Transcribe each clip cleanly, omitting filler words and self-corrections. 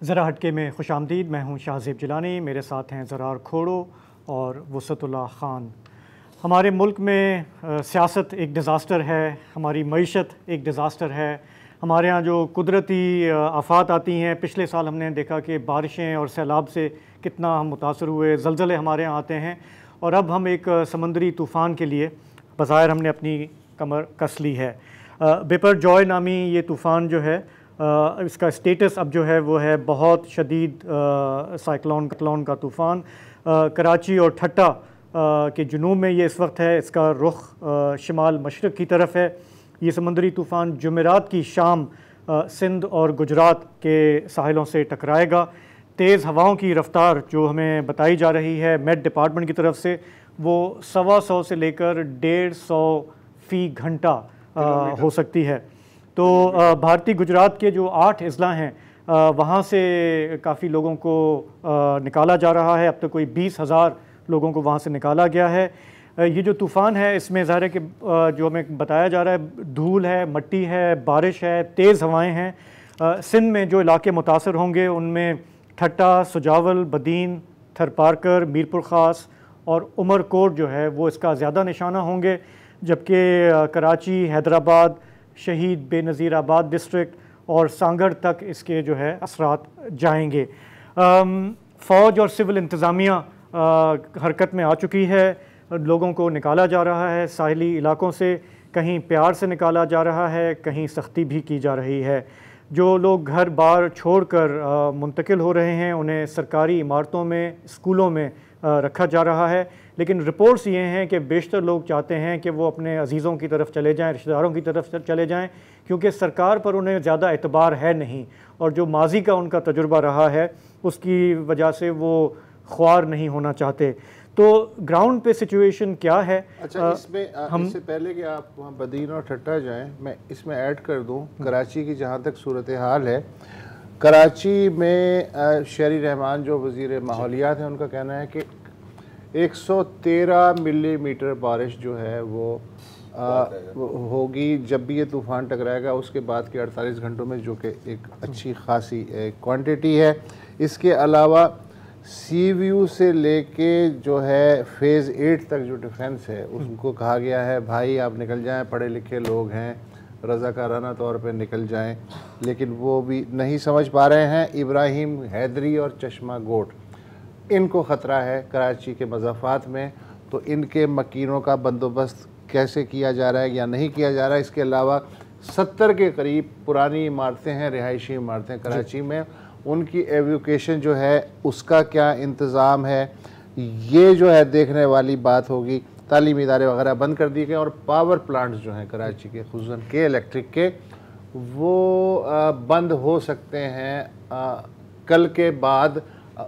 ज़रा हटके में खुशामदीद। मैं हूँ शाहज़ेब जिलानी, मेरे साथ हैं ज़रार खोड़ो और वसअतुल्लाह ख़ान। हमारे मुल्क में सियासत एक डिज़ास्टर है, हमारी मईशत एक डिज़ास्टर है। हमारे यहाँ जो कुदरती आफ़ात आती हैं, पिछले साल हमने देखा कि बारिशें और सैलाब से कितना हम मुतासर हुए, ज़लज़ले हमारे यहाँ आते हैं। और अब हम एक समंदरी तूफ़ान के लिए बज़ाहिर हमने अपनी कमर कस ली है। बिपरजॉय नामी ये तूफ़ान जो है, इसका स्टेटस अब जो है वो है बहुत शदीद साइक्लोन का तूफ़ान। कराची और ठट्टा के जुनूब में ये इस वक्त है, इसका रुख शिमाल मशरक़ की तरफ है। ये समंदरी तूफ़ान जुमेरात की शाम सिंध और गुजरात के साहिलों से टकराएगा। तेज़ हवाओं की रफ़्तार जो हमें बताई जा रही है मेट डिपार्टमेंट की तरफ से, वो 125 से लेकर 150 फ़ी घंटा हो सकती है। तो भारतीय गुजरात के जो 8 अज़ला हैं, वहाँ से काफ़ी लोगों को निकाला जा रहा है। अब तक कोई 20,000 लोगों को वहाँ से निकाला गया है। ये जो तूफ़ान है, इसमें ज़ाहिर है कि जो हमें बताया जा रहा है, धूल है, मट्टी है, बारिश है, तेज़ हवाएं हैं। सिंध में जो इलाके मुतासर होंगे उनमें ठट्टा, सुजावल, बदीन, थरपारकर, मीरपुर ख़ास और उमरकोट जो है वो इसका ज़्यादा निशाना होंगे। जबकि कराची, हैदराबाद, शहीद बेनज़ीर आबाद डिस्ट्रिक्ट और सांगड़ तक इसके जो है असरात जाएंगे। फ़ौज और सिविल इंतज़ामिया हरकत में आ चुकी है। लोगों को निकाला जा रहा है साहिली इलाकों से, कहीं प्यार से निकाला जा रहा है, कहीं सख्ती भी की जा रही है। जो लोग घर बार छोड़कर मुंतकिल हो रहे हैं, उन्हें सरकारी इमारतों में, स्कूलों में रखा जा रहा है। लेकिन रिपोर्ट्स ये हैं कि बेशतर लोग चाहते हैं कि वो अपने अजीज़ों की तरफ चले जाएं, रिश्तेदारों की तरफ चले जाएं, क्योंकि सरकार पर उन्हें ज़्यादा एतबार है नहीं, और जो माजी का उनका तजुर्बा रहा है उसकी वजह से वो ख्वार नहीं होना चाहते। तो ग्राउंड पे सिचुएशन क्या है? अच्छा, इसमें इससे पहले कि आप वहाँ बदीन और ठट्टा जाएं, मैं इसमें ऐड कर दूं कराची की जहाँ तक सूरत हाल है। कराची में शहरी रहमान जो वज़ीर माहौलियात हैं, उनका कहना है कि 113 मिलीमीटर बारिश जो है वो होगी जब भी ये तूफ़ान टकराएगा, उसके बाद के 48 घंटों में, जो कि एक अच्छी खासी क्वांटिटी है। इसके अलावा सी व्यू से लेके जो है फ़ेज़ 8 तक जो डिफेंस है, उनको कहा गया है भाई आप निकल जाएं, पढ़े लिखे लोग हैं, रज़ाकाराना तौर पे निकल जाएं, लेकिन वो भी नहीं समझ पा रहे हैं। इब्राहिम हैदरी और चश्मा गोट, इनको ख़तरा है कराची के मज़ाफ़ात में, तो इनके मकीनों का बंदोबस्त कैसे किया जा रहा है या नहीं किया जा रहा है। इसके अलावा 70 के करीब पुरानी इमारतें हैं, रिहायशी इमारतें कराची में, उनकी एवोकेशन जो है उसका क्या इंतज़ाम है, ये जो है देखने वाली बात होगी। तालीमी इदारे वगैरह बंद कर दिए गए और पावर प्लांट्स जो हैं कराची के, खुसूसन के इलेक्ट्रिक के, वो बंद हो सकते हैं कल के बाद।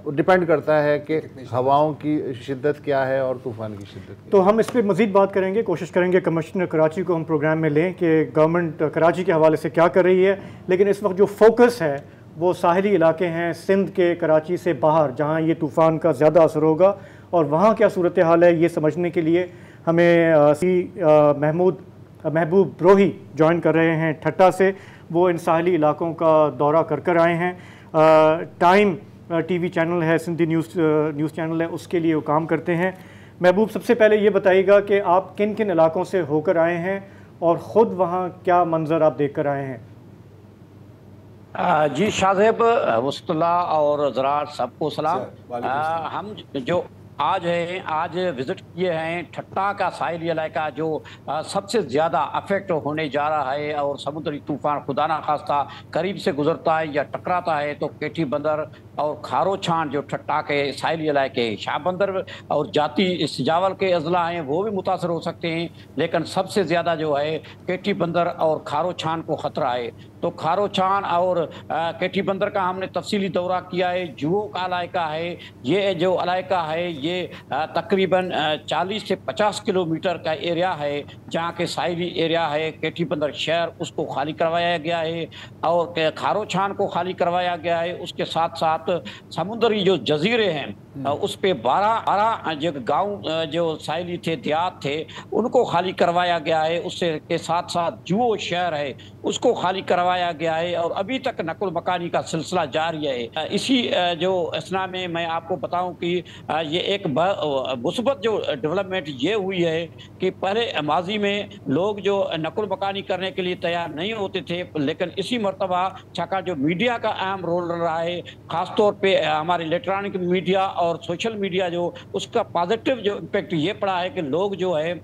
डिपेंड करता है कि हवाओं की शिद्दत क्या है और तूफ़ान की शिद्दत क्या है। तो हम इस पर मज़ीद बात करेंगे, कोशिश करेंगे कमिश्नर कराची को हम प्रोग्राम में लें कि गवर्नमेंट कराची के हवाले से क्या कर रही है। लेकिन इस वक्त जो फोकस है वो साहिली इलाके हैं सिंध के, कराची से बाहर, जहाँ ये तूफ़ान का ज़्यादा असर होगा, और वहाँ क्या सूरत हाल है ये समझने के लिए हमें महबूब ब्रोही ज्वाइन कर रहे हैं ठट्टा से। वो इन साहिली इलाकों का दौरा कर आए हैं। टाइम टीवी चैनल है, सिंधी न्यूज़ चैनल है, उसके लिए वो काम करते हैं। महबूब, सबसे पहले ये बताइएगा कि आप किन किन इलाकों से होकर आए हैं और ख़ुद वहाँ क्या मंजर आप देख कर आए हैं? जी शाहज़ेब, वसअतुल्लाह और ज़रार सबको सलाम। हम जो आज विज़िट किए हैं ठट्टा का साहिली इलाका, जो सबसे ज़्यादा अफेक्ट होने जा रहा है, और समुद्री तूफ़ान खुदा ना खास्ता करीब से गुजरता है या टकराता है तो केटी बंदर और खारो छान जो ठट्टा के साहिली इलाके, शाह बंदर और जाती सिजावल के अजला हैं, वो भी मुतासर हो सकते हैं। लेकिन सबसे ज़्यादा जो है केटी बंदर और खारो छान को ख़तरा है। तो खारो छान और केटी बंदर का हमने तफसीली दौरा किया है। जुओ का इलाका है, ये जो इलाका है ये तकरीबन 40 से 50 किलोमीटर का एरिया है, जहाँ के साहिली एरिया है। केटी बंदर शहर उसको खाली करवाया गया है और खारो छान को खाली करवाया गया है। उसके साथ साथ समुद्री जो जजीरे हैं उस पे 12 जो गांव जो साइली थे, देहात थे, उनको खाली करवाया गया है। उससे के साथ साथ जो शहर है उसको खाली करवाया गया है और अभी तक नकुल मकानी का सिलसिला जारी है। इसी जो असना में मैं आपको बताऊं कि ये एक मुस्बत जो डेवलपमेंट ये हुई है कि पहले माजी में लोग जो नकुल मकानी करने के लिए तैयार नहीं होते थे, लेकिन इसी मरतबा छाका जो मीडिया का अहम रोल रहा है, खासतौर पे हमारे इलेक्ट्रॉनिक मीडिया और सोशल मीडिया, जो उसका पॉजिटिव जो इम्पेक्ट ये पड़ा है कि लोग जो है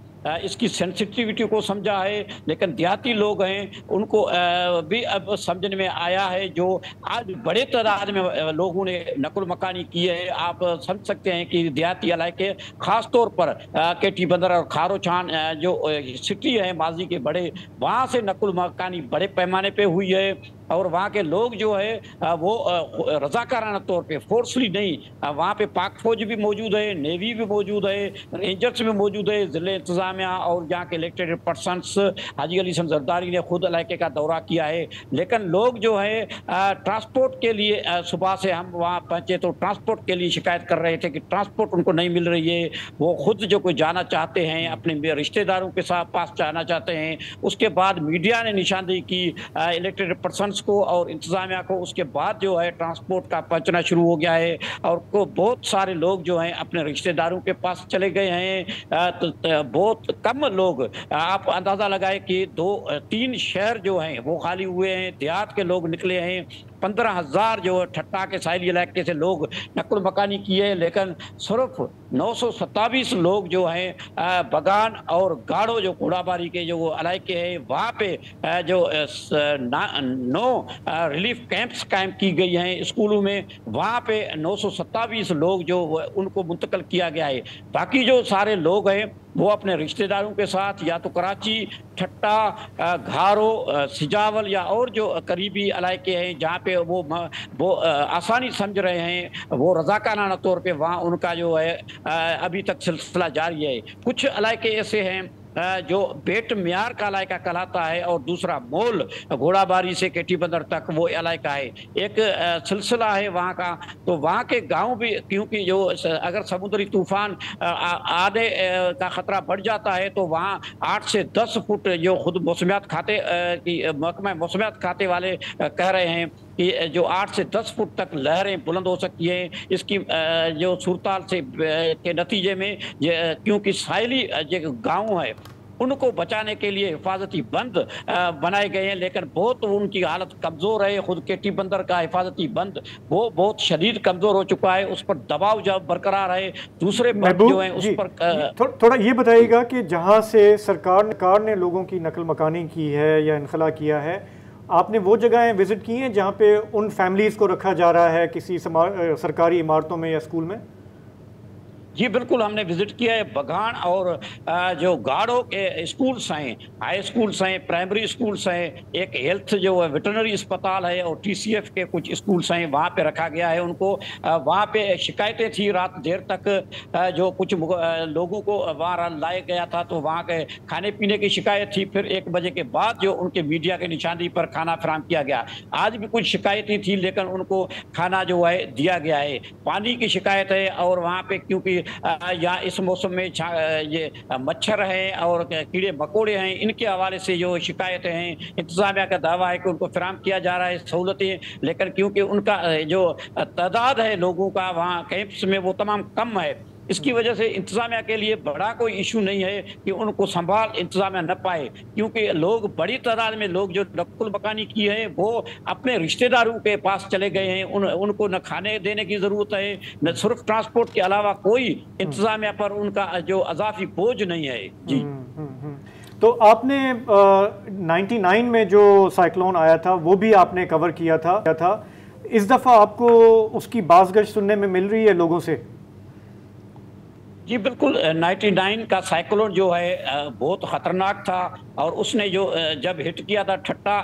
इसकी सेंसिटिविटी को समझा है। लेकिन देहाती लोग हैं उनको भी अब समझने में आया है, जो आज बड़े तादाद में लोगों ने नकुल मकानी की है। आप समझ सकते हैं कि देहाती इलाके, खास तौर पर केटी बंदर और खारोचान जो सिटी है माजी के बड़े, वहाँ से नकुल मकानी बड़े पैमाने पे हुई है और वहाँ के लोग जो है वो रजाकाराना तौर पे, फोर्सली नहीं, वहाँ पे पाक फौज भी मौजूद है, नेवी भी मौजूद है, रेंजर्स भी मौजूद है, जिले इंतजामिया और यहाँ के इलेक्टेड पर्सनस। हाजी अली जरदारी ने खुद इलाके का दौरा किया है। लेकिन लोग जो है ट्रांसपोर्ट के लिए, सुबह से हम वहाँ पहुँचे तो ट्रांसपोर्ट के लिए शिकायत कर रहे थे कि ट्रांसपोर्ट उनको नहीं मिल रही है। वो खुद जो कोई जाना चाहते हैं, अपने रिश्तेदारों के साथ पास जाना चाहते हैं। उसके बाद मीडिया ने निशानदेही की इलेक्टेड पर्सनस को और इंतजामिया को। उसके बाद जो है ट्रांसपोर्ट का पहुंचना शुरू हो गया है और को बहुत सारे लोग जो हैं अपने रिश्तेदारों के पास चले गए हैं। तो बहुत कम लोग, आप अंदाजा लगाए कि 2-3 शहर जो हैं वो खाली हुए हैं, देहात के लोग निकले हैं। 15,000 जो ठट्टा के साहिली इलाके से लोग नकुल मकानी किए, लेकिन सिर्फ 927 लोग जो हैं बगान और गाड़ो जो घोड़ाबारी के जो इलाके हैं वहाँ पे जो 9 रिलीफ कैंप्स कायम की गई हैं स्कूलों में, वहाँ पे 927 लोग जो उनको मुंतकिल किया गया है। बाकी जो सारे लोग हैं वो अपने रिश्तेदारों के साथ या तो कराची, ठट्टा, घारो, सिजावल या और जो करीबी इलाके हैं जहाँ पे वो आसानी समझ रहे हैं, वो रजाकाराना तौर पे वहाँ उनका जो है अभी तक सिलसिला जारी है। कुछ इलाके ऐसे हैं जो बेट मियार का इलाका कहलाता है और दूसरा मोल घोड़ाबारी से केटी बंदर तक वो इलाका है। एक सिलसिला है वहाँ का। तो वहाँ के गांव भी, क्योंकि जो अगर समुद्री तूफान आने का खतरा बढ़ जाता है तो वहाँ 8 से 10 फुट जो खुद मौसमियात खाते की महकमा मौसमियात खाते वाले कह रहे हैं कि जो 8 से 10 फुट तक लहरें बुलंद हो सकती हैं। इसकी जो सूरताल से के नतीजे में क्योंकि साहिली जो गाँव है उनको बचाने के लिए हिफाजती बंद बनाए गए हैं, लेकिन बहुत उनकी हालत कमज़ोर है। खुद केटी बंदर का हिफाजती बंद वो बहुत शदीद कमज़ोर हो चुका है, उस पर दबाव जब बरकरार है। दूसरे बंद जो हैं उस पर थोड़ा ये बताइएगा कि जहाँ से सरकार ने लोगों की नकल मकानी की है या इनखला किया है, आपने वो जगहें विज़िट की हैं जहाँ पे उन फैमिलीज़ को रखा जा रहा है किसी सरकारी इमारतों में या स्कूल में? जी बिल्कुल, हमने विजिट किया है। बगान और जो गाड़ो के स्कूल्स हैं, हाई स्कूल्स हैं, प्राइमरी स्कूल्स हैं, एक हेल्थ जो वेटरनरी अस्पताल है और TCF के कुछ स्कूल्स हैं, वहाँ पे रखा गया है उनको। वहाँ पे शिकायतें थी रात देर तक, जो कुछ लोगों को वहाँ लाया गया था तो वहाँ के खाने पीने की शिकायत थी। फिर 1 बजे के बाद जो उनके मीडिया के निशानदेही पर खाना फराहम किया गया। आज भी कुछ शिकायतें थी लेकिन उनको खाना जो है दिया गया है। पानी की शिकायत है और वहाँ पे क्योंकि या इस मौसम में ये मच्छर हैं और कीड़े मकोड़े हैं, इनके हवाले से जो शिकायतें हैं, इंतजामिया का दावा है कि उनको फराहम किया जा रहा है सहूलतें, लेकिन क्योंकि उनका जो तादाद है लोगों का वहाँ कैंप्स में वो तमाम कम है। इसकी वजह से इंतजामिया के लिए बड़ा कोई इशू नहीं है कि उनको संभाल इंतजामिया न पाए, क्योंकि लोग बड़ी तादाद में लोग जो नकुल मकानी की है वो अपने रिश्तेदारों के पास चले गए हैं। उनको न खाने देने की ज़रूरत है, न सिर्फ ट्रांसपोर्ट के अलावा कोई इंतजामिया पर उनका जो अजाफी बोझ नहीं है। जी तो आपने 99 में जो साइक्लोन आया था वो भी आपने कवर किया था। इस दफ़ा आपको उसकी बाज़गश सुनने में मिल रही है लोगों से? जी बिल्कुल, 99 का साइक्लोन जो है बहुत ख़तरनाक था और उसने जो जब हिट किया था ठट्टा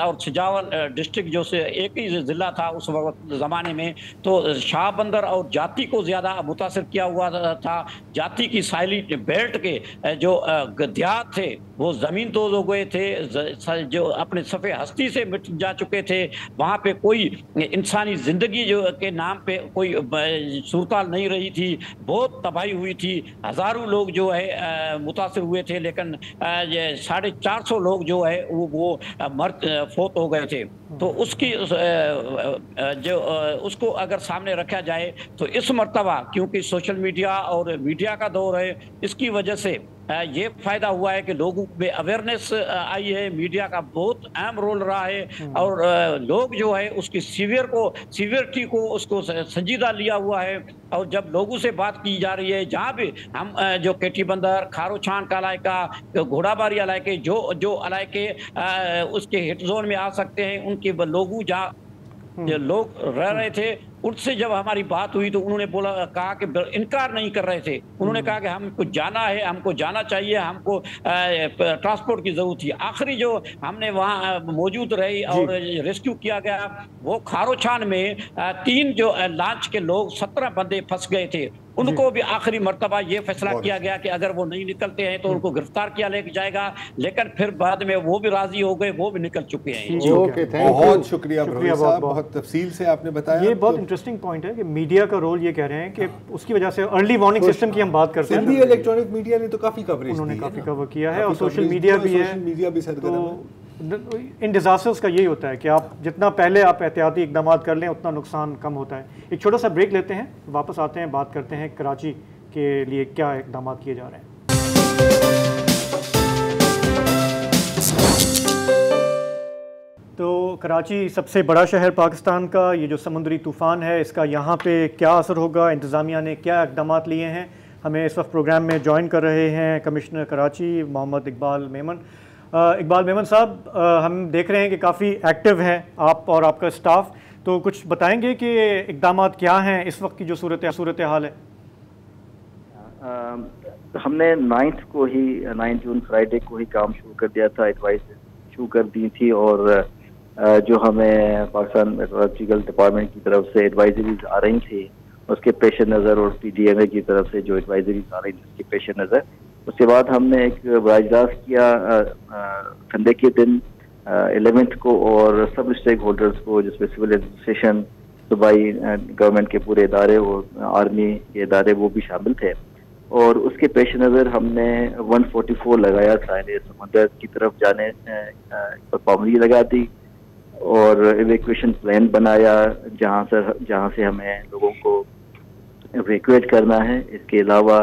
और छिजावल डिस्ट्रिक्ट जो से एक ही ज़िला था उस वक्त ज़माने में, तो शाह बंदर और जाति को ज़्यादा मुतासिर किया हुआ था। जाति की साइली बेल्ट के जो गद्यार थे वो ज़मीन दोज़ हो गए थे, जो अपने सफ़े हस्ती से मिट जा चुके थे। वहाँ पे कोई इंसानी ज़िंदगी जो के नाम पे कोई सूरताल नहीं रही थी, बहुत तबाही हुई थी। हज़ारों लोग जो है मुतासिर हुए थे, लेकिन 450 लोग जो है वो फोत हो गए थे। तो उसकी जो उसको अगर सामने रखा जाए तो इस मर्तबा क्योंकि सोशल मीडिया और मीडिया का दौर है, इसकी वजह से ये फायदा हुआ है कि लोगों में अवेयरनेस आई है। मीडिया का बहुत अहम रोल रहा है और लोग जो है उसकी सीवियरिटी को उसको संजीदा लिया हुआ है। और जब लोगों से बात की जा रही है, जहाँ भी हम जो केटी बंदर, खारोछान का इलाका, घोड़ाबारी इलाके, जो इलाके उसके हिट जोन में आ सकते हैं, उनके लोगों जहाँ लोग रह रहे थे, उनसे जब हमारी बात हुई तो उन्होंने कहा कि इनकार नहीं कर रहे थे। उन्होंने कहा कि हमको जाना है, हमको जाना चाहिए, हमको ट्रांसपोर्ट की जरूरत थी। आखिरी जो हमने वहाँ मौजूद रही और रेस्क्यू किया गया, वो खारोछान में 3 जो लॉन्च के लोग 17 बंदे फंस गए थे, उनको भी आखिरी मरतबा ये फैसला किया गया कि अगर वो नहीं निकलते हैं तो उनको गिरफ्तार किया लेके जाएगा। लेकिन फिर बाद में वो भी राजी हो गए, वो भी निकल चुके हैं। बहुत शुक्रिया साहब, बहुत तफसील से आपने बताया। ये बहुत इंटरेस्टिंग पॉइंट है कि मीडिया का रोल, ये कह रहे हैं कि उसकी वजह से अर्ली वार्निंग सिस्टम की हम बात करते हैं। सिंधी इलेक्ट्रॉनिक मीडिया ने तो काफी कवरेज, उन्होंने काफी कवर किया है और सोशल मीडिया भी है। तो इन डिजास्टर्स का यही होता है कि आप जितना पहले आप एहतियाती इकदाम कर लें उतना नुकसान कम होता है। एक छोटा सा ब्रेक लेते हैं, वापस आते हैं, बात करते हैं कराची के लिए क्या इकदाम किए जा रहे हैं। तो कराची सबसे बड़ा शहर पाकिस्तान का, ये जो समुद्री तूफ़ान है इसका यहाँ पे क्या असर होगा, इंतज़ामिया ने क्या इकदाम लिए हैं। हमें इस वक्त प्रोग्राम में ज्वाइन कर रहे हैं कमिश्नर कराची मोहम्मद इकबाल मेमन। इकबाल मेमन साहब, हम देख रहे हैं कि काफ़ी एक्टिव हैं आप और आपका स्टाफ, तो कुछ बताएंगे कि इकदाम क्या हैं इस वक्त की जो सूरत हाल है। हमने 9 जून फ्राइडे को ही काम शुरू कर दिया था, एडवाइस शुरू कर दी थी और जो हमें पाकिस्तान मेट्रोलॉजिकल डिपार्टमेंट की तरफ से एडवाइजरीज आ रही थी उसके पेश नज़र और PDMA की तरफ से जो एडवाइजरीज आ रही थी उसके पेश नज़र, उसके बाद हमने एक इजलास किया संडे के दिन 11th को और सब स्टेक होल्डर्स को, जिसमें सिविल एडमिनिस्ट्रेशन, सूबाई गवर्नमेंट के पूरे इदारे और आर्मी के इदारे वो भी शामिल थे। और उसके पेश नज़र हमने 144 लगाया, साहिल समंदर की तरफ जाने पर पाबंदी लगा दी और इवैक्यूएशन प्लान बनाया जहाँ से हमें लोगों को इवैक्यूएट करना है। इसके अलावा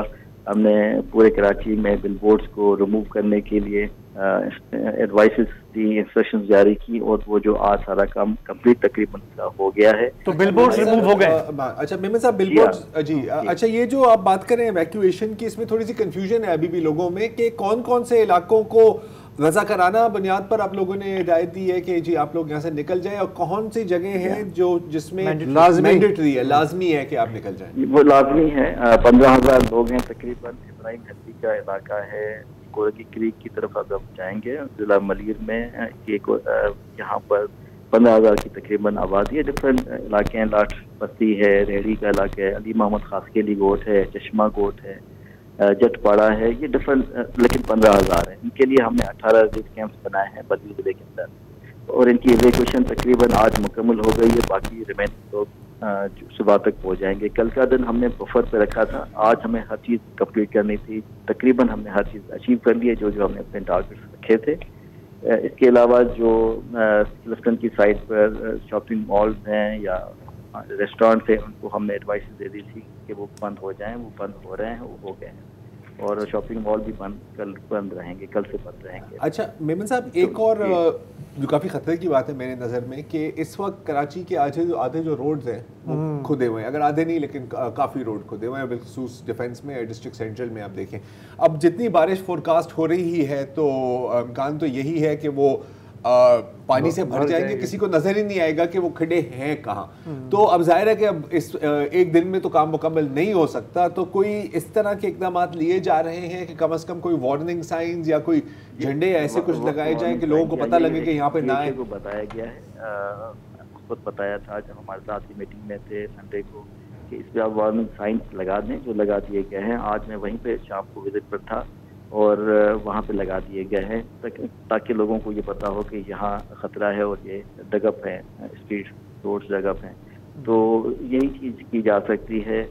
हमने पूरे कराची में बिलबोर्ड्स को रिमूव करने के लिए एडवाइसेस दी, इंस्ट्रक्शंस जारी की और वो जो आज सारा काम कंप्लीट तकरीबन हो गया है। तो बिलबोर्ड्स रिमूव हो गए। अच्छा मेमन साहब, बिलबोर्ड्स जी, अच्छा ये जो आप बात करें इवैक्यूएशन की, इसमें थोड़ी सी कंफ्यूजन है अभी भी लोगों में कि कौन कौन से इलाकों को रज़ाकाराना बुनियाद पर आप लोगों ने हिदायत दी है कि जी आप लोग यहाँ से निकल जाएं और कौन सी जगह है जो जिसमें मैंडेटरी है, लाजमी है कि आप निकल जाएं? वो लाजमी है। 15,000 लोग हैं तकरीबन। इब्राहिम हल्दी का इलाका है, कोरगी क्रीक की तरफ आप जाएंगे, जिला मलीर में यहाँ पर 15,000 की तकरीबन आबादी है। डिफरेंट इलाके हैं, लाट बस्ती है, रेहड़ी का इलाका है, अली मोहम्मद खास के लिए गोट है, चश्मा गोट है, जटपाड़ा है, ये डिफरेंट लेकिन 15,000 है। इनके लिए हमने 18 रिलीफ कैंप्स बनाए हैं बदली जिले के अंदर और इनकी इवैक्यूएशन तकरीबन आज मुकम्मल हो गई है। बाकी रिमेनिंग लोग सुबह तक पहुंच जाएंगे। कल का दिन हमने बफर पे रखा था, आज हमें हर चीज़ कंप्लीट करनी थी। तकरीबन हमने हर चीज़ अचीव कर ली है जो हमने अपने टारगेट्स रखे थे। इसके अलावा जो क्लिफ्टन की साइड पर शॉपिंग मॉल्स हैं या रेस्टोरेंट है, उनको हमने एडवाइस दे दी थी कि वो बंद हो जाएं, वो बंद हो रहे हैं, वो हो गए हैं और शॉपिंग मॉल भी कल बंद रहेंगे, कल से बंद रहेंगे। अच्छा मेमन साहब, एक और जो काफ़ी ख़तरे की बात है मेरे नज़र में कि इस वक्त कराची के आधे जो रोड्स हैं वो खुदे हुए हैं, अगर आधे नहीं लेकिन काफ़ी रोड खुदे हुए हैं, बिलखुसूस डिफेंस में, डिस्ट्रिक्ट सेंट्रल में। आप देखें अब जितनी बारिश फोरकास्ट हो रही है तो इम्कान तो यही है कि वो पानी से भर जाएंगे, किसी को नजर ही नहीं आएगा कि वो खड़े हैं कहाँ। तो अब जाहिर है कि अब इस एक दिन में तो काम मुकम्मल नहीं हो सकता, तो कोई इस तरह के इकदाम लिए जा रहे हैं कि कम से कम कोई वार्निंग साइंस या कोई झंडे ऐसे कुछ लगाए जाए कि लोगों को पता लगे कि यहाँ पे ना आए। बताया गया है, खुद बताया था जब हमारे साथ की मीटिंग में थे संडे को, कि इस पे आप वार्निंग साइंस लगा दें, जो लगा दिए गए हैं। आज मैं वहीं पे शाम को विजिट पर था और वहाँ पे लगा दिए गए हैं ताकि लोगों को ये पता हो कि यहाँ ख़तरा है और ये डगप है, स्ट्रीट रोड्स डगप हैं। तो यही चीज़ की जा सकती है।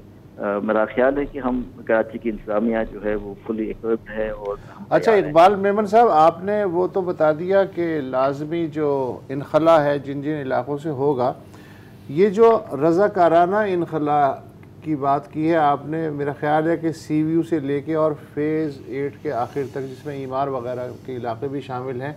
मेरा ख्याल है कि हम कराची की इंतजामिया जो है वो फुली इक्विप्ड है। और अच्छा इकबाल मेमन साहब, आपने वो तो बता दिया कि लाजमी जो इनखला है जिन जिन इलाकों से होगा, ये जो रज़ाकाराना इनखला की बात की है आपने, मेरा ख्याल है कि सीव्यू से लेके और फेज़ 8 के आखिर तक, जिसमें ईमार वगैरह के इलाके भी शामिल हैं।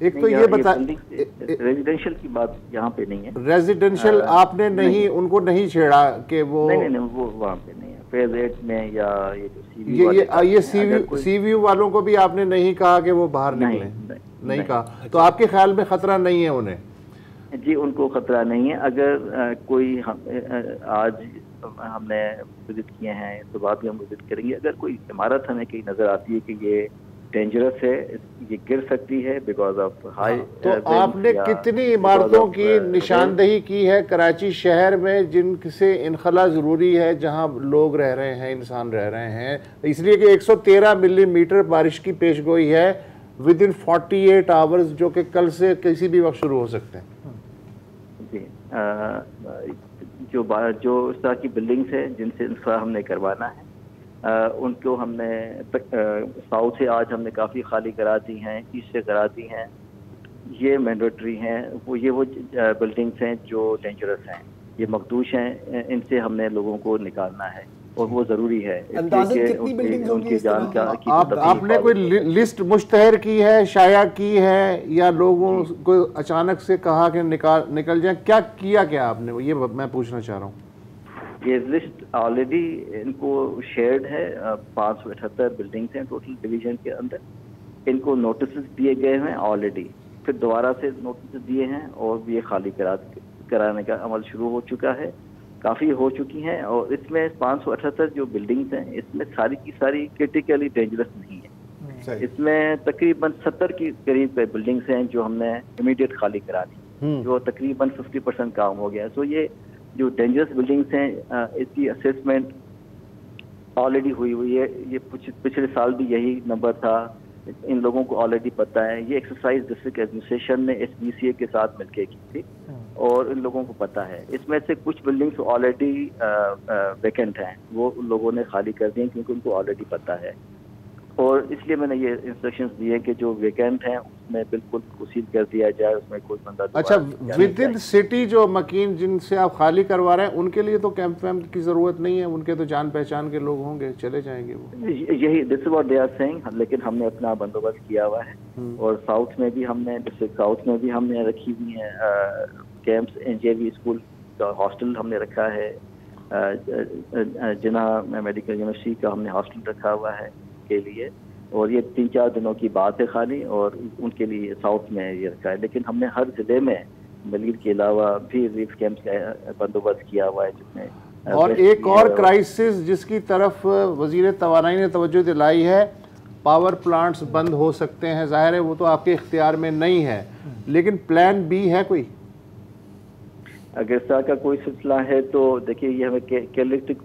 एक तो ये बता, रेजिडेंशियल की बात यहाँ पे नहीं है। रेजिडेंशियल आपने नहीं उनको नहीं छेड़ा कि वो नहीं वो वहाँ पे नहीं है। फेज 8 में या ये जो ये सीव्यू वालों को भी आपने नहीं कहा कि वो बाहर निकले? नहीं कहा। तो आपके ख्याल में खतरा नहीं है उन्हें? जी उनको खतरा नहीं है। अगर कोई आज हमने विजिट किए हैं तो बाद में हम विजिट करेंगे, अगर कोई इमारत हमें कहीं नजर आती है कि ये डेंजरस है, ये गिर सकती है बिकॉज ऑफ हाई, तो आपने कितनी इमारतों की निशानदेही की है कराची शहर में जिनसे इनखला ज़रूरी है, जहां लोग रह रहे हैं, इंसान रह रहे हैं, इसलिए कि 113 मिलीमीटर बारिश की पेशगोई है विद इन 48 आवर्स, जो कि कल से किसी भी वक्त शुरू हो सकते हैं। जी जो इस तरह की बिल्डिंग्स है जिनसे इंफ्रा हमने करवाना है, उनको हमने साउथ से आज हमने काफ़ी खाली करा दी हैं, ईस्ट से करा दी हैं। ये मैंडेटरी हैं, वो बिल्डिंग्स हैं जो डेंजरस हैं, ये मखदूश हैं, इनसे हमने लोगों को निकालना है और वो ज़रूरी है। उनकी जान का आपने कोई लिस्ट मुश्तहर की है, शाया की है, या लोगों को अचानक से कहा कि निकल जाए? क्या किया क्या आपने, ये मैं पूछना चाह रहा हूँ। ये लिस्ट ऑलरेडी इनको शेयर्ड है। 578 बिल्डिंग्स हैं टोटल डिवीजन के अंदर, इनको नोटिस दिए गए हैं ऑलरेडी, फिर दोबारा से नोटिस दिए हैं और ये खाली कराने का अमल शुरू हो चुका है, काफ़ी हो चुकी हैं। और इसमें 578 जो बिल्डिंग्स हैं इसमें सारी की सारी क्रिटिकली डेंजरस नहीं है। इसमें तकरीबन 70 के करीब बिल्डिंग्स हैं जो हमने इमीडिएट खाली करा दी, जो तकरीबन 50% काम हो गया। तो ये जो डेंजरस बिल्डिंग्स हैं इसकी असेसमेंट ऑलरेडी हुई है। ये पिछले साल भी यही नंबर था, इन लोगों को ऑलरेडी पता है। ये एक्सरसाइज डिस्ट्रिक्ट एडमिनिस्ट्रेशन ने SBCA के साथ मिलकर की थी और इन लोगों को पता है। इसमें से कुछ बिल्डिंग्स ऑलरेडी वैकेंट हैं, वो उन लोगों ने खाली कर दी क्योंकि उनको ऑलरेडी पता है। और इसलिए मैंने ये इंस्ट्रक्शंस दिए कि जो वैकेंट हैं उसमें बिल्कुल सील कर दिया जाए, उसमें कोई बंदा। अच्छा, विद इन सिटी जो मकीन जिनसे आप खाली करवा रहे हैं उनके लिए तो कैंप वैम्प की ज़रूरत नहीं है, उनके तो जान पहचान के लोग होंगे, चले जाएंगे वो। यही this is what they are saying, लेकिन हमने अपना बंदोबस्त किया हुआ है। और साउथ में भी हमने, डिस्ट्रिक्ट साउथ में भी हमने रखी हुई है कैंप्स। NJV स्कूल का हॉस्टल हमने रखा है, जिन्ना मेडिकल यूनिवर्सिटी का हमने हॉस्टल रखा हुआ है के लिए, और ये 3-4 दिनों की बात है खाली, और उनके लिए साउथ में ये रखा है। लेकिन हमने हर जिले में मलीर के अलावा भी रिलीफ कैंप्स का बंदोबस्त किया हुआ है जिसमें। और एक और क्राइसिस जिसकी तरफ वजीर तवानाई ने तवज्जो दिलाई है, पावर प्लांट्स बंद हो सकते हैं। जाहिर है वो तो आपके इख्तियार में नहीं है, लेकिन प्लान B है कोई? अगर इस तरह का कोई सिलसिला है तो देखिए, ये हमें कैलेक्टिक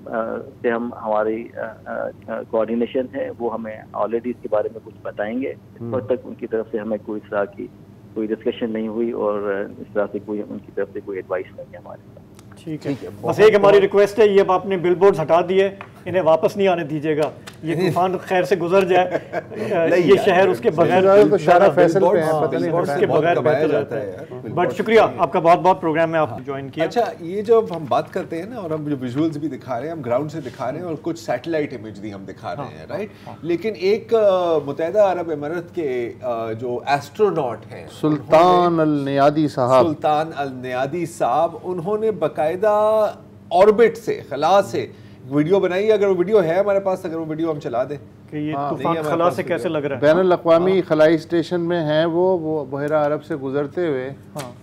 से हमारी कोऑर्डिनेशन है, वो हमें ऑलरेडी इसके बारे में कुछ बताएंगे। इस वक्त तक उनकी तरफ से हमें कोई तरह की कोई डिस्कशन नहीं हुई और इस तरह से कोई उनकी तरफ से कोई एडवाइस नहीं है हमारे पास। ठीक है, बस एक हमारी रिक्वेस्ट है, ये अब आपने बिलबोर्ड हटा दिए, इन्हें वापस नहीं आने दीजिएगा। ये तूफान खैर से गुजर जाए, ये शहर उसके बगैर तो शारा फैसल पे है, पता नहीं उसके बगैर बेहतर रहता है। बट शुक्रिया आपका बहुत बहुत प्रोग्राम में आप ज्वाइन किया। अच्छा, ये जब हम बात करते हैं ना, और हम जो विजुअल्स भी दिखा रहे हैं, हम ग्राउंड से दिखा रहे हैं और कुछ सैटेलाइट इमेज भी हम दिखा रहे हैं, राइट। लेकिन एक मुत्तहिदा अरब इमारत के जो एस्ट्रोनॉट हैं सुल्तान अल नियादी साहब, उन्होंने बाकायदा ऑर्बिट से, खला से वीडियो बनाई, अगर वो वीडियो है हमारे पास, अगर वो वीडियो हम चला दें कि ये तूफान खला से कैसे लग रहा है। बैनुल अक़वामी खलाई स्टेशन में है वो बहरा अरब से गुजरते हुए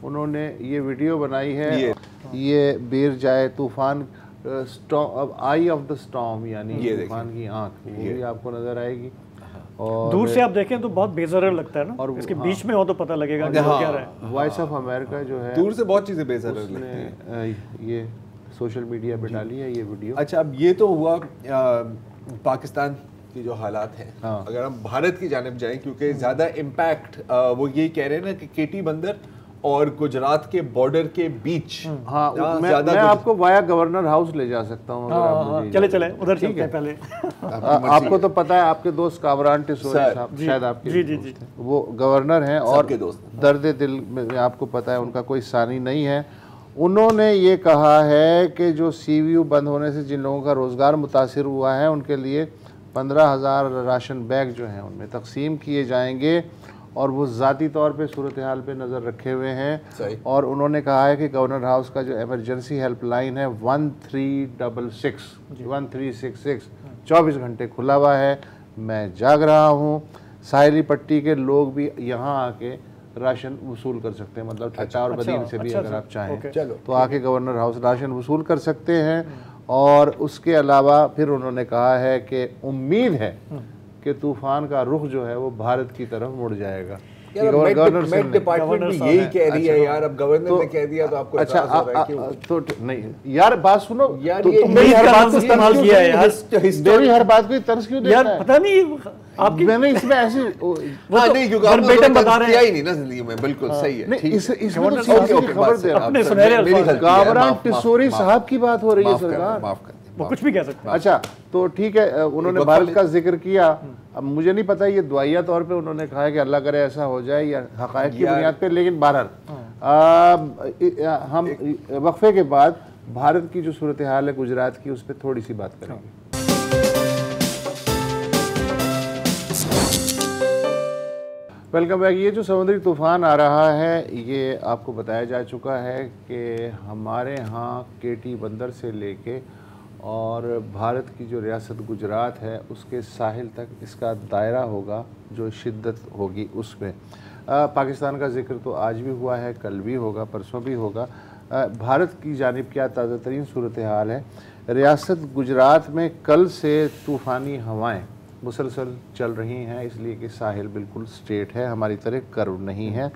उन्होंने ये वीडियो बनाई है। ये बीर जाए तूफान, आई ऑफ द स्टॉर्म, यानी तूफान की आंख, वो भी आपको नजर आएगी। और दूर से आप देखें तो बहुत बेजरर लगता है ना, और इसके बीच में हो तो पता लगेगा कि क्या रहा है। वॉइस ऑफ अमेरिका जो है, दूर से बहुत चीजें बेजरर लगती हैं। ये सोशल मीडिया पे डाली है ये वीडियो। अच्छा, अब ये तो हुआ पाकिस्तान की जो हालात हैं। अगर हम भारत की जानिब जाएं, क्योंकि ज़्यादा इम्पैक्ट वो यही कह रहे हैं ना कि केटी बंदर और गुजरात के बॉर्डर के बीच। मैं आपको वाया गवर्नर हाउस ले जा सकता हूँ। चले उधर चलते हैं पहले। आपको तो पता है, आपके दोस्त कामरान टिसोरी साहब शायद आपके वो गवर्नर हैं, और दर्द दिल में आपको पता है उनका कोई सानी नहीं है। उन्होंने ये कहा है कि जो CVU बंद होने से जिन लोगों का रोज़गार मुतासिर हुआ है उनके लिए 15,000 राशन बैग जो हैं उनमें तकसीम किए जाएंगे, और वो ज़ाती तौर पे सूरत हाल पे नज़र रखे हुए हैं। और उन्होंने कहा है कि गवर्नर हाउस का जो एमरजेंसी हेल्पलाइन है 1366 24 घंटे खुला हुआ है। मैं जाग रहा हूँ। साहिली पट्टी के लोग भी यहाँ आके राशन वसूल कर सकते हैं, मतलब ठट्टा और बदीन से भी अगर आप चाहें तो आके गवर्नर हाउस राशन वसूल कर सकते हैं। और उसके अलावा फिर उन्होंने कहा है कि उम्मीद है कि तूफान का रुख जो है वो भारत की तरफ मुड़ जाएगा। गवर्नमेंट डिपार्टमेंट भी यही कह रही है यार, अब गवर्नर ने कह दिया तो आपको अच्छा तो नहीं यार, बात सुनो यार, ये मेरी हर बात को इस्तेमाल किया है यार, मेरी हर बात को तर्स क्यों देता है यार, पता नहीं आपकी, मैंने इसमें ऐसे नहीं, क्योंकि आपने बता रहे हैं ही नहीं ना जिंदगी में। बिल्कुल सही है, नहीं इसमें तो खबर दे रहा हूं। कामरान टिसोरी साहब की बात हो रही है, सरकार माफ कर, वो कुछ भी कह सकते हैं। अच्छा तो ठीक है, उन्होंने भारत का जिक्र किया। अब मुझे नहीं पता ये दुआया तौर पे उन्होंने कहा है कि अल्लाह करे ऐसा हो जाए या हक़ाइक़ की बुनियाद पे, लेकिन बहरहाल हम वक्फे के बाद भारत की जो सूरत हाल है गुजरात की, उस पर थोड़ी सी बात करेंगे। Welcome back. ये जो समुद्री तूफ़ान आ रहा है, ये आपको बताया जा चुका है कि हमारे यहाँ केटी बंदर से लेके और भारत की जो रियासत गुजरात है उसके साहिल तक इसका दायरा होगा, जो शिद्दत होगी उसमें। पाकिस्तान का जिक्र तो आज भी हुआ है, कल भी होगा, परसों भी होगा। भारत की जानिब क्या ताज़ा तरीन सूरत हाल है। रियासत गुजरात में कल से तूफ़ानी हवाएं मुसलसल चल रही हैं, इसलिए कि साहिल बिल्कुल स्ट्रेट है, हमारी तरह कर्व नहीं है।